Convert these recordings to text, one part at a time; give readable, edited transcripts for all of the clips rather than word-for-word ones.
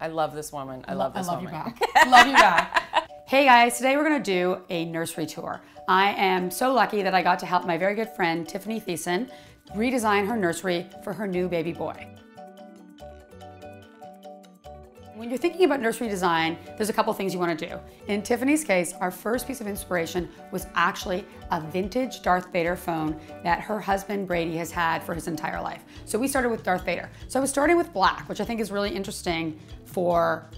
I love this woman. I love this woman. I love you back. Love you back. Hey guys, today we're gonna do a nursery tour. I am so lucky that I got to help my very good friend Tiffani Thiessen redesign her nursery for her new baby boy. When you're thinking about nursery design, there's a couple things you want to do. In Tiffani's case, our first piece of inspiration was actually a vintage Darth Vader phone that her husband Brady has had for his entire life. So we started with Darth Vader. So I was starting with black, which I think is really interesting for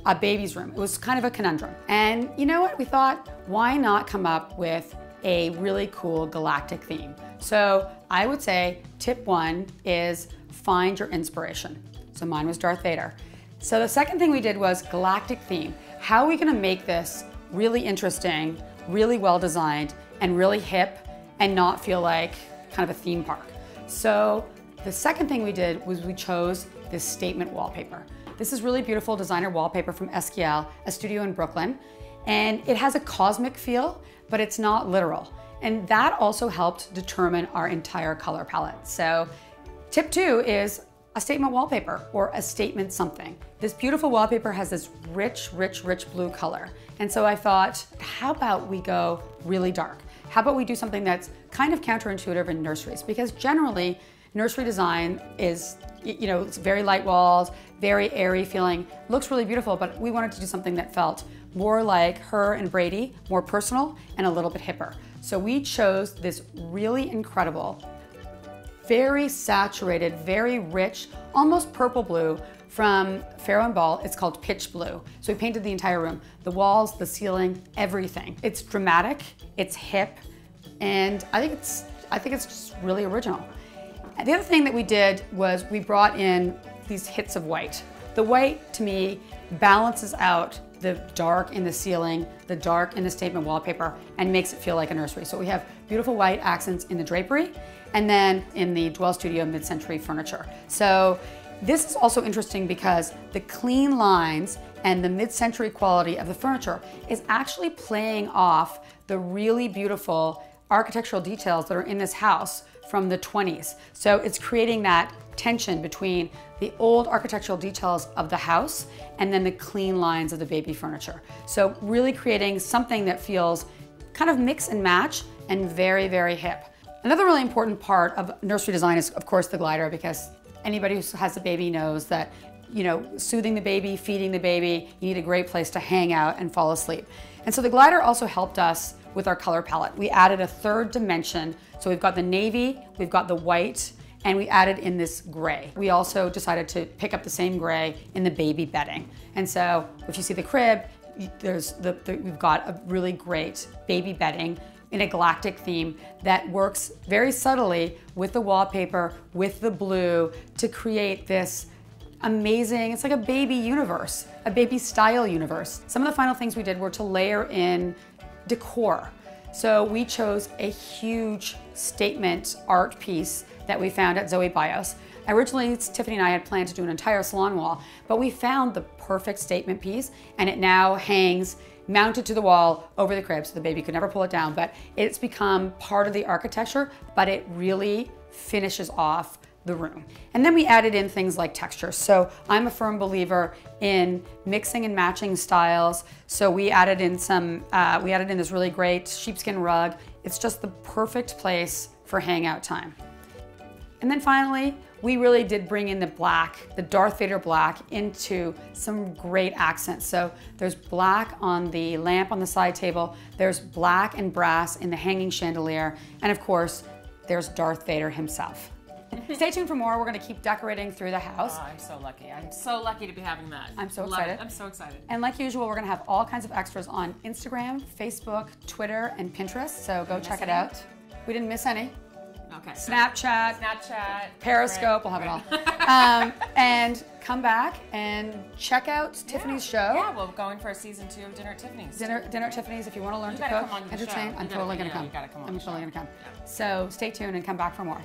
a baby's room. It was kind of a conundrum. And you know what? We thought, why not come up with a really cool galactic theme? So I would say tip one is find your inspiration. So mine was Darth Vader. So the second thing we did was galactic theme. How are we gonna make this really interesting, really well designed, and really hip, and not feel like kind of a theme park? So the second thing we did was we chose this statement wallpaper. This is really beautiful designer wallpaper from SQL, a studio in Brooklyn. And it has a cosmic feel, but it's not literal. And that also helped determine our entire color palette. So tip two is a statement wallpaper or a statement something. This beautiful wallpaper has this rich, rich, rich blue color. And so I thought, how about we go really dark? How about we do something that's kind of counterintuitive in nurseries? Because generally, nursery design is, it's very light walls, very airy feeling, looks really beautiful, but we wanted to do something that felt more like her and Brady, more personal and a little bit hipper. So we chose this really incredible, very saturated, very rich, almost purple blue from Farrow & Ball. It's called Pitch Blue. So we painted the entire room, the walls, the ceiling, everything. It's dramatic, it's hip, and I think it's just really original. And the other thing that we did was we brought in these hits of white. The white, to me, balances out the dark in the ceiling, the dark in the statement wallpaper, and makes it feel like a nursery. So we have beautiful white accents in the drapery, and then in the Dwell Studio Midcentury furniture. So this is also interesting because the clean lines and the mid-century quality of the furniture is actually playing off the really beautiful architectural details that are in this house from the 20s. So it's creating that tension between the old architectural details of the house and then the clean lines of the baby furniture. So really creating something that feels kind of mix and match and very, very hip. Another really important part of nursery design is, of course, the glider, because anybody who has a baby knows that, soothing the baby, feeding the baby, you need a great place to hang out and fall asleep. And so the glider also helped us with our color palette. We added a third dimension. So we've got the navy, we've got the white, and we added in this gray. We also decided to pick up the same gray in the baby bedding. And so if you see the crib, we've got a really great baby bedding in a galactic theme that works very subtly with the wallpaper, with the blue, to create this amazing, it's like a baby universe, a baby style universe. Some of the final things we did were to layer in decor. So we chose a huge statement art piece that we found at Zoe Bios. Originally, Tiffani and I had planned to do an entire salon wall, but we found the perfect statement piece, and it now hangs mounted to the wall over the crib, so the baby could never pull it down, but it's become part of the architecture, but it really finishes off the room. And then we added in things like textures. So I'm a firm believer in mixing and matching styles. So we added in this really great sheepskin rug. It's just the perfect place for hangout time. And then finally, we really did bring in the black, the Darth Vader black, into some great accents. So there's black on the lamp on the side table, there's black and brass in the hanging chandelier, and of course, there's Darth Vader himself. Stay tuned for more. We're going to keep decorating through the house. Oh, I'm so lucky. I'm so lucky to be having that. I'm so excited. I'm so excited. And like usual, we're going to have all kinds of extras on Instagram, Facebook, Twitter, and Pinterest. So go check it out. We didn't miss any. Okay. Snapchat, Periscope, we'll have it all. And come back and check out Tiffani's show. Yeah, we're going for a season 2 of Dinner at Tiffani's. Dinner at Tiffani's. If you want to learn to cook, entertain, I'm totally going to come. You gotta come on. I'm totally going to come. Yeah. So stay tuned and come back for more.